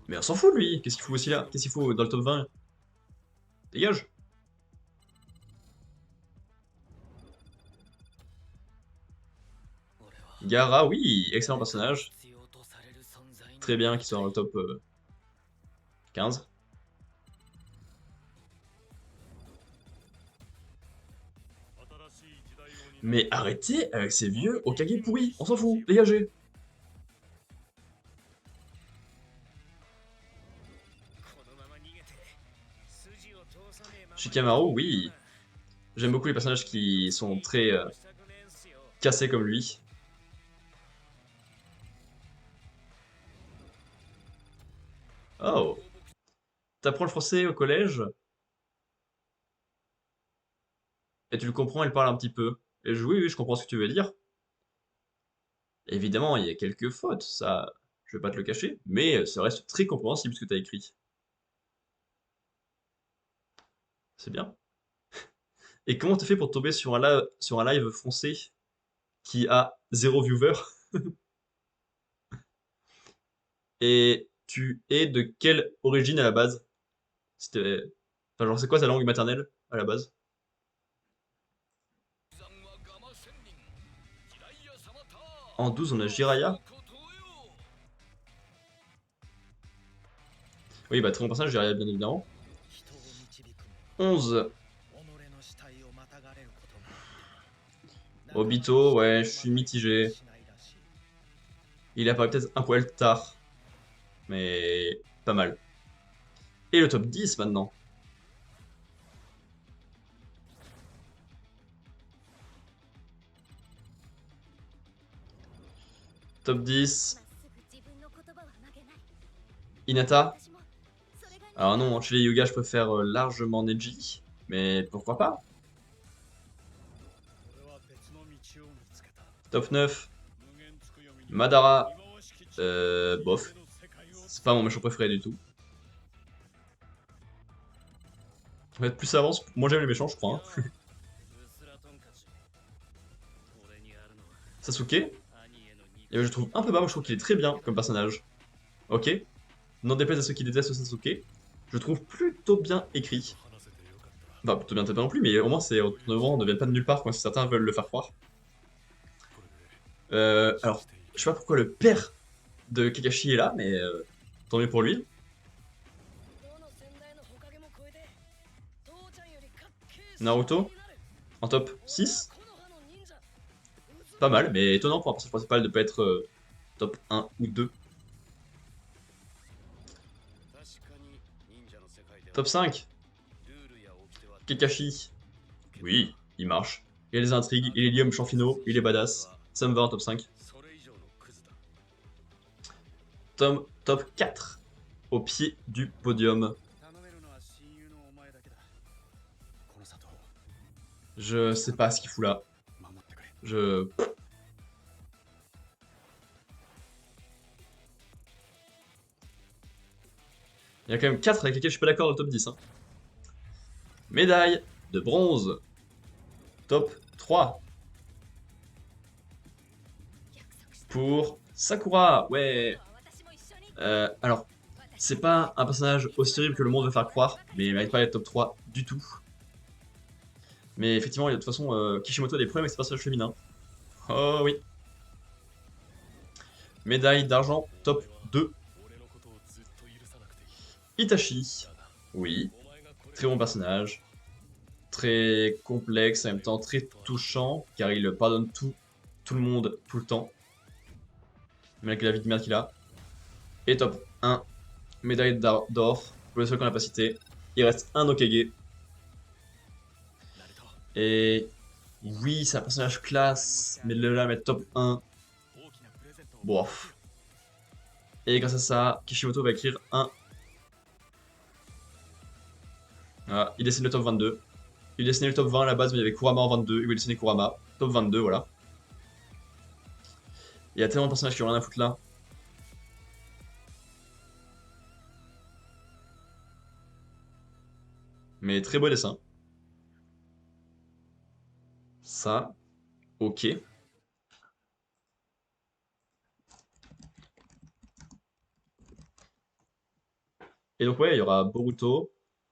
Mais on s'en fout lui. Qu'est-ce qu'il fout aussi là? Qu'est-ce qu'il faut dans le top 20? Dégage. Gaara, oui, excellent personnage. Très bien qu'il soit dans le top 15. Mais arrêtez avec ces vieux Okage pourris, on s'en fout, dégagez. Shikamaru, oui. J'aime beaucoup les personnages qui sont très cassés comme lui. Oh. T'apprends le français au collège et tu le comprends, il parle un petit peu. Et oui, oui, je comprends ce que tu veux dire. Évidemment, il y a quelques fautes, ça, je vais pas te le cacher, mais ça reste très compréhensible ce que t'as écrit. C'est bien. Et comment t'as fait pour tomber sur un live français qui a 0 viewer? Et tu es de quelle origine à la base? C'était... Enfin, genre, c'est quoi ta langue maternelle à la base? En 12, on a Jiraya. Oui, bah, très bon personnage, Jiraya, bien évidemment. 11. Obito, ouais, je suis mitigé. Il apparaît peut-être un poil tard, mais pas mal. Et le top 10 maintenant. Top 10. Hinata. Alors non, chez les Yuga, je préfère largement Neji, mais pourquoi pas? Top 9. Madara. Bof. C'est pas mon méchant préféré du tout. En fait, plus ça avance, moins j'aime les méchants, je crois. Hein. Sasuke. Et je trouve un peu bas, moi je trouve qu'il est très bien comme personnage. Ok. N'en déplaise à ceux qui détestent Sasuke, je trouve plutôt bien écrit. Enfin, plutôt bien peut-être pas non plus, mais au moins c'est on ne vient pas de nulle part, quoi, si certains veulent le faire croire. Alors, je sais pas pourquoi le père de Kakashi est là, mais tant mieux pour lui. Naruto, en top 6. Pas mal, mais étonnant pour un personnage principal de pas être top 1 ou 2. Top 5. Kakashi. Oui, il marche. Il y a des intrigues, il est lié au méchant finaux, il est badass. Ça me va en top 5. Top 4. Au pied du podium. Je sais pas ce qu'il fout là. Je... Il y a quand même 4 avec lesquels je suis pas d'accord dans le top 10. Hein. Médaille de bronze. Top 3. Pour Sakura. Ouais. Alors, c'est pas un personnage aussi terrible que le monde veut faire croire, mais il mérite pas être top 3 du tout. Mais effectivement, de toute façon, Kishimoto a des problèmes avec ses personnages féminins. Oh oui. Médaille d'argent, top 2. Itachi. Oui. Très bon personnage. Très complexe, en même temps très touchant, car il pardonne tout le monde, tout le temps. Malgré la vie de merde qu'il a. Et top 1. Médaille d'or. Pour le seul qu'on n'a pas cité. Il reste un Okage. Et oui, c'est un personnage classe, mais de là mettre top 1, bof. Et grâce à ça, Kishimoto va écrire un. Voilà, il dessine le top 22. Il dessinait le top 20 à la base, mais il y avait Kurama en 22. Il va dessiner Kurama. Top 22, voilà. Il y a tellement de personnages qui ont rien à foutre là. Mais très beau dessin. Ça, ok. Et donc ouais, il y aura Boruto,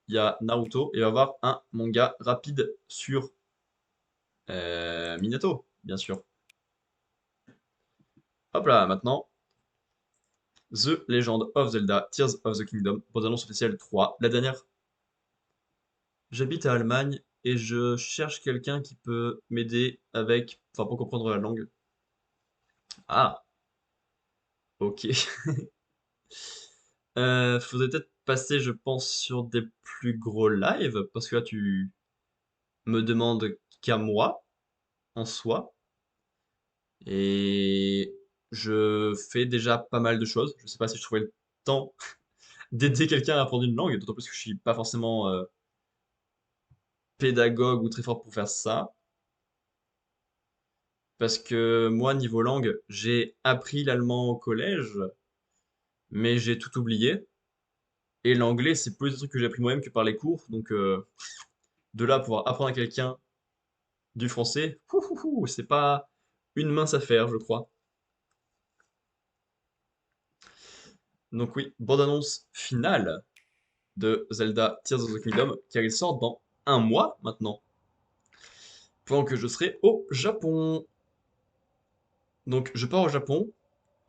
il y a Naruto, et il va y avoir un manga rapide sur Minato, bien sûr. Hop là, maintenant, The Legend of Zelda Tears of the Kingdom, bande-annonce officielle 3, la dernière. J'habite à Allemagne et je cherche quelqu'un qui peut m'aider avec, enfin pour comprendre la langue. Ah, ok. Faudrait peut-être passer, je pense, sur des plus gros lives, parce que là tu me demandes qu'à moi, en soi, et je fais déjà pas mal de choses. Je sais pas si je trouverai le temps d'aider quelqu'un à apprendre une langue, d'autant plus que je suis pas forcément pédagogue ou très fort pour faire ça. Parce que moi, niveau langue, j'ai appris l'allemand au collège, mais j'ai tout oublié. Et l'anglais, c'est plus des trucs que j'ai appris moi-même que par les cours. Donc, de là, à pouvoir apprendre à quelqu'un du français, c'est pas une mince affaire, je crois. Donc oui, bande-annonce finale de Zelda Tears of the Kingdom, car il sort dans un mois maintenant, pendant que je serai au Japon. Donc je pars au Japon,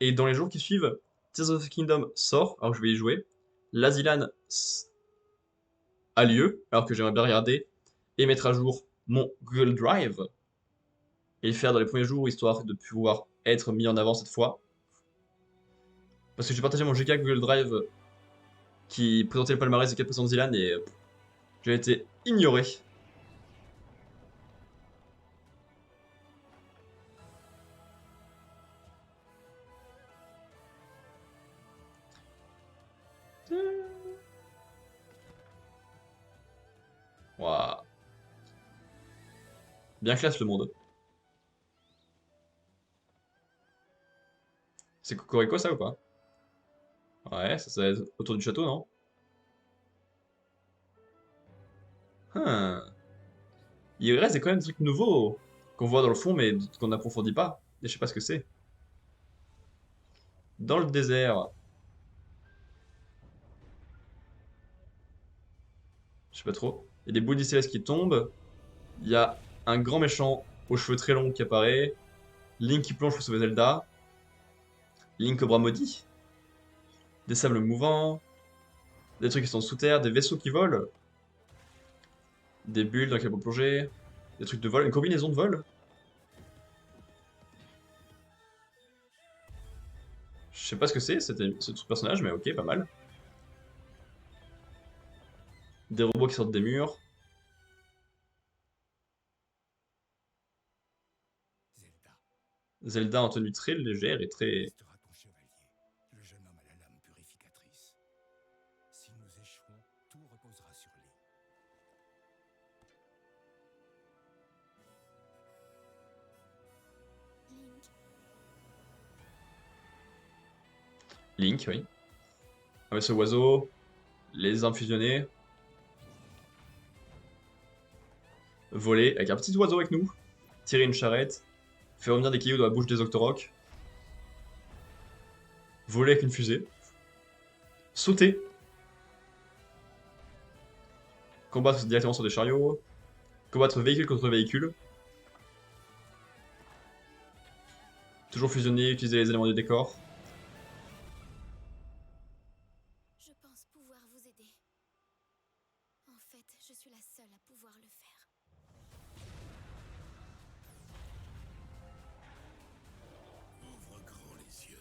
et dans les jours qui suivent, Tears of the Kingdom sort, alors que je vais y jouer. L'Asilan a lieu, alors que j'aimerais bien regarder, et mettre à jour mon Google Drive, et le faire dans les premiers jours, histoire de pouvoir être mis en avant cette fois. Parce que j'ai partagé mon GK Google Drive qui présentait le palmarès des 4 précédentes Zilan, et j'ai été ignoré. Waouh. Bien classe le monde. C'est Cocorico ça ou pas? Ouais, ça va être autour du château, non? Hein. Il reste quand même des trucs nouveaux qu'on voit dans le fond, mais qu'on n'approfondit pas. Et je sais pas ce que c'est. Dans le désert, je sais pas trop. Il y a des boules d'Icéleste qui tombent. Il y a un grand méchant aux cheveux très longs qui apparaît. Link qui plonge pour sauver Zelda. Link Cobra maudit. Des sables mouvants. Des trucs qui sont sous terre. Des vaisseaux qui volent. Des bulles dans lesquelles on peut plonger. Des trucs de vol. Une combinaison de vol. Je sais pas ce que c'est, ce personnage, mais ok, pas mal. Des robots qui sortent des murs. Zelda, Zelda en tenue très légère et où très... restera ton chevalier, le jeune homme à la lame purificatrice? Si nous échouons, tout reposera sur lui. Link, Link, oui. Avec ce oiseau, les armes fusionnées, voler avec un petit oiseau avec nous, tirer une charrette, faire revenir des cailloux dans la bouche des Octoroks, voler avec une fusée, sauter, combattre directement sur des chariots, combattre véhicule contre véhicule, toujours fusionner, utiliser les éléments du décor. je pense pouvoir vous aider. En fait, je suis la seule à pouvoir le faire. Ouvre grand les yeux.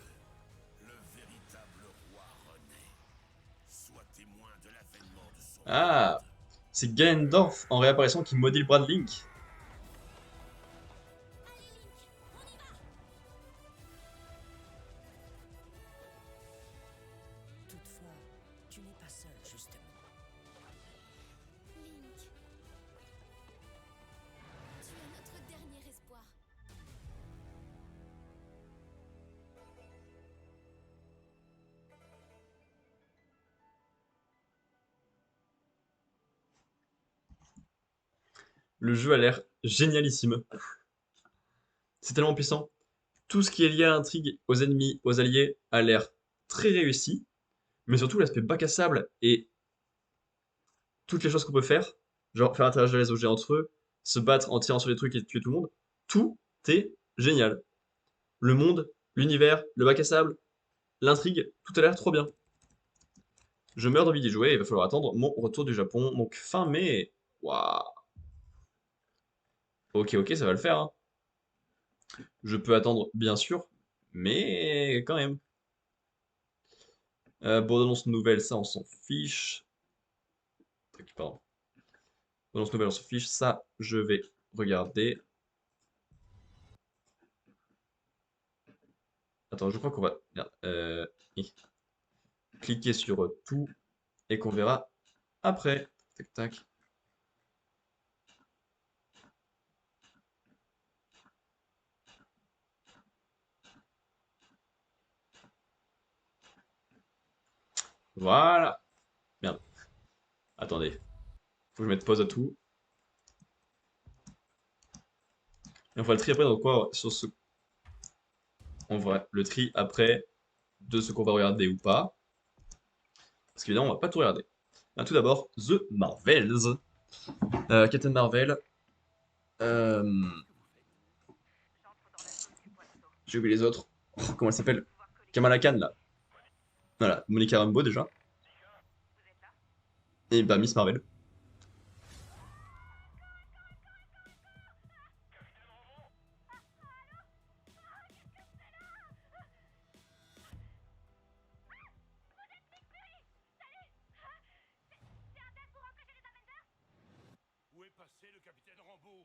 Le véritable roi renaît. Sois témoin de l'avènement de son Ah, c'est Ganondorf en réapparition qui maudit le bras de Link. Allez Link, on y va! Toutefois, tu n'es pas seul, justement. Link, tu es notre dernier espoir. Le jeu a l'air génialissime. C'est tellement puissant. Tout ce qui est lié à l'intrigue, aux ennemis, aux alliés, a l'air très réussi. Mais surtout, l'aspect bac à sable et toutes les choses qu'on peut faire, genre faire interagir les objets entre eux, se battre en tirant sur les trucs et tuer tout le monde, tout est génial. Le monde, l'univers, le bac à sable, l'intrigue, tout a l'air trop bien. Je meurs d'envie d'y jouer et il va falloir attendre mon retour du Japon, donc fin mai. Waouh. Ok, ok, ça va le faire, hein. Je peux attendre, bien sûr, mais quand même. Bande-annonce nouvelle, ça on s'en fiche. Tac, pardon. Bande-annonce nouvelle, on s'en fiche. Ça, je vais regarder. Attends, je crois qu'on va merde, cliquer sur tout et qu'on verra après. Tac, tac. Voilà. Merde. Attendez. Faut que je mette pause à tout. Et on fera le tri après dans quoi sur ce. On fera le tri après de ce qu'on va regarder ou pas. Parce qu'évidemment, on va pas tout regarder. Tout d'abord, The Marvels. Captain Marvel. Euh, J'ai oublié les autres. Oh, comment elle s'appelle? Kamala Khan, là. Voilà, Monica Rambeau déjà. Et bah Miss Marvel. Où est passé le capitaine Rambeau?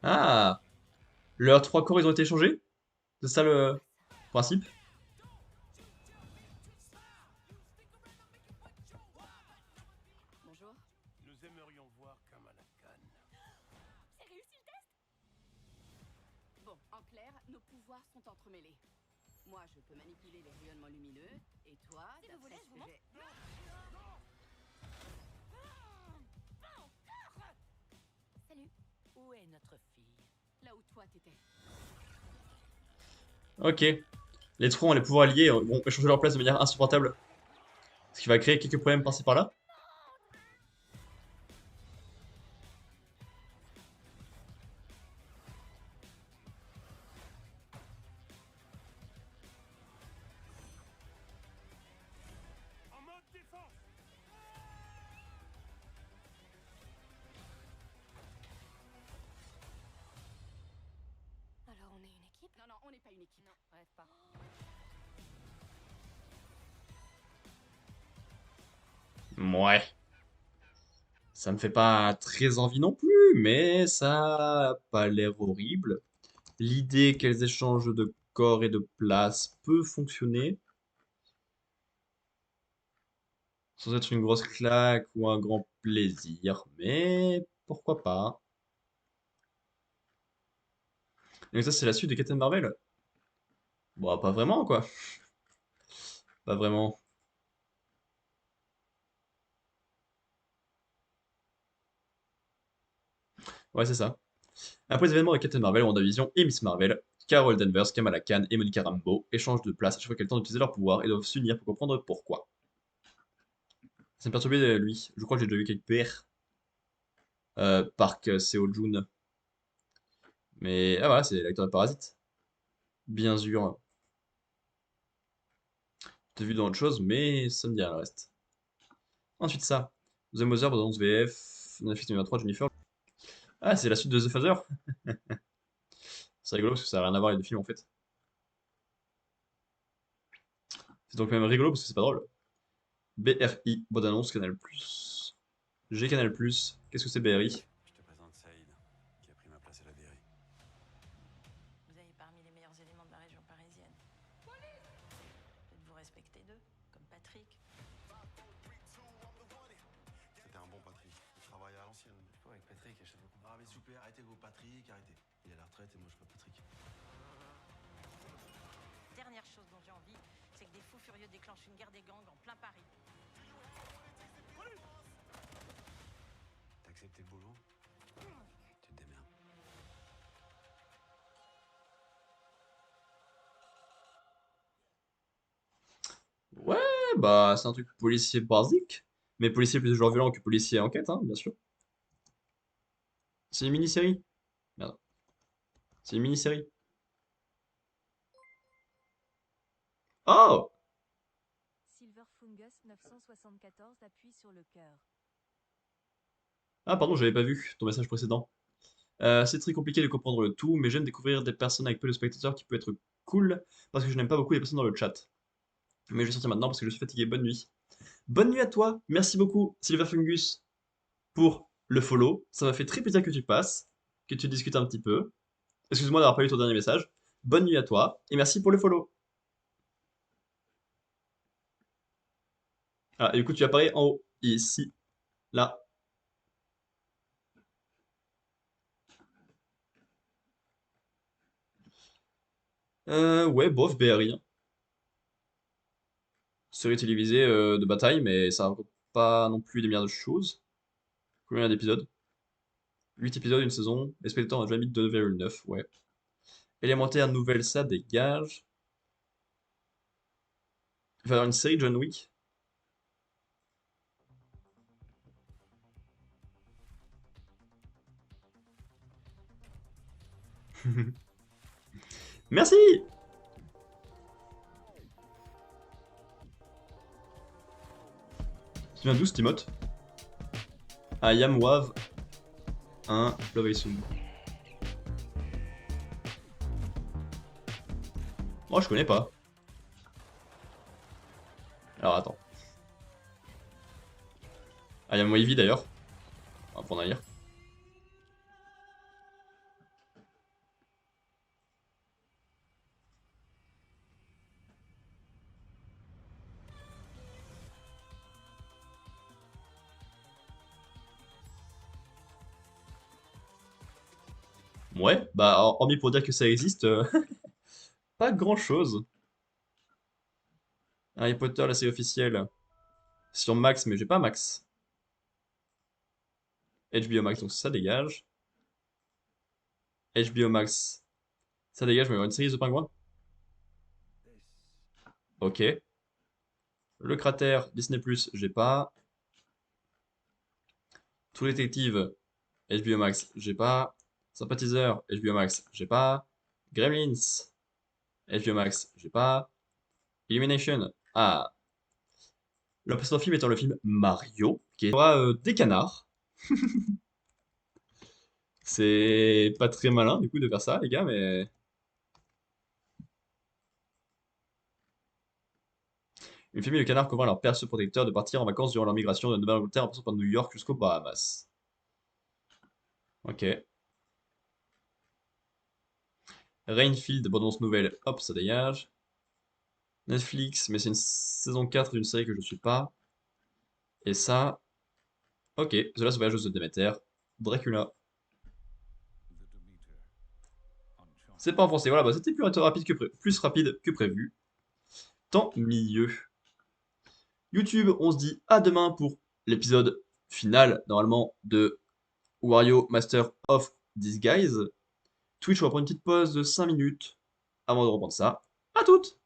Ah! Leurs trois corps, ils ont été échangés? C'est ça le principe? Bonjour. Nous aimerions voir Kamala Khan. J'ai réussi le test. Bon, en clair, nos pouvoirs sont entremêlés. Moi, je peux manipuler les rayonnements lumineux, et toi, Si vous voulez, d'après je ce vous que montre. j'ai... Salut. Où est notre fille? Là où toi t'étais. Ok. Les trois ont les pouvoirs alliés vont échanger leur place de manière insupportable. Ce qui va créer quelques problèmes par-ci par-là. En mode défense! Alors on est une équipe? Non, non, on n'est pas une équipe. Non, rêve pas. Ouais. Ça me fait pas très envie non plus, mais ça a pas l'air horrible. L'idée qu'elles échangent de corps et de place peut fonctionner, sans être une grosse claque ou un grand plaisir, mais pourquoi pas. Donc ça, c'est la suite de Captain Marvel? Bon, pas vraiment, quoi. Pas vraiment. Ouais, c'est ça. Après les événements avec Captain Marvel, WandaVision et Miss Marvel, Carol Danvers, Kamala Khan et Monica Rambeau échangent de place à chaque fois qu'elles tentent d'utiliser leur pouvoir et doivent s'unir pour comprendre pourquoi. Ça me perturbait lui. Je crois que j'ai déjà vu quelque part. Park Seo-joon. Mais ah voilà, c'est l'acteur de Parasite. Bien sûr. T'as vu dans autre chose, mais ça me dit rien le reste. Ensuite ça. The Mother, dans VF, Netflix numéro 3, Jennifer. Ah, c'est la suite de The Father. C'est rigolo parce que ça n'a rien à voir les deux films en fait. C'est donc même rigolo parce que c'est pas drôle. BRI, bonne annonce, Canal+. J'ai Canal+. Qu'est-ce que c'est BRI? Je te présente Saïd, qui a pris ma place à la DRI. Vous avez parmi les meilleurs éléments de la région parisienne. Peut-être vous respectez d'eux, comme Patrick. C'était un bon Patrick. Il travaillait à l'ancienne. Je sais pas, avec Patrick, à chaque fois qu'on... Ah mais super, arrêtez vos Patrick, arrêtez. Il est à la retraite et moi je veux Patrick. dernière chose dont j'ai envie, c'est que des fous furieux déclenchent une guerre des gangs en plein Paris. T'as accepté le boulot? Tu te démerdes. Ouais, bah c'est un truc policier basique. Mais policier plus genre violent que policier enquête, hein, bien sûr. C'est une mini-série. Merde. C'est une mini-série. Oh! Silver Fungus 974 appuie sur le cœur. Ah pardon, j'avais pas vu ton message précédent. C'est très compliqué de comprendre le tout, mais j'aime découvrir des personnes avec peu de spectateurs qui peut être cool, parce que je n'aime pas beaucoup les personnes dans le chat. Mais je vais sortir maintenant parce que je suis fatigué. Bonne nuit. Bonne nuit à toi. Merci beaucoup, Silver Fungus, pour le follow. Ça m'a fait très plaisir que tu passes, que tu discutes un petit peu. Excuse-moi d'avoir pas eu ton dernier message. Bonne nuit à toi, et merci pour le follow. Ah, et du coup, tu apparais en haut, ici, là. Ouais, bof, BRI, hein. Série télévisée de bataille, mais ça raconte pas non plus des milliards de choses. Combien d'épisodes? 8 épisodes, une saison. Les spectateurs ont déjà mis 2,9, ouais. Élémentaire, nouvelle, ça dégage. Il va y avoir une série de John Wick. Merci! Tu viens d'où, cet emote? Ah, Yamwav 1, Love Soon. Moi, je connais pas. Alors, attends. Ah, Yam Wavy d'ailleurs. On va prendre un lire. Ouais, bah, hormis pour dire que ça existe, pas grand chose. Harry Potter, la série officielle. Sur Max, mais j'ai pas Max. HBO Max, donc ça dégage. HBO Max, ça dégage, mais il y aura une série de pingouins. Ok. Le cratère, Disney+, j'ai pas. True Detective, HBO Max, j'ai pas. Sympathiseur, HBO Max, j'ai pas. Gremlins, HBO Max, j'ai pas. Illumination, ah. Le précédent film étant le film Mario, qui aura des canards. C'est pas très malin, du coup, de faire ça, les gars, mais... Une famille de canards convainc leur père protecteur de partir en vacances durant leur migration de Nouvelle-Angleterre en passant par New York jusqu'aux Bahamas. Ok. Rainfield, bande nouvelle, hop, ça dégage. Netflix, mais c'est une saison 4 d'une série que je suis pas. Et ça, ok, The Last Voyage de Déméter, Dracula. C'est pas en français, voilà, bah, c'était plus rapide que prévu. Tant mieux. YouTube, on se dit à demain pour l'épisode final, normalement, de Wario Master of Disguise. Twitch, on va prendre une petite pause de 5 minutes avant de reprendre ça. À toutes!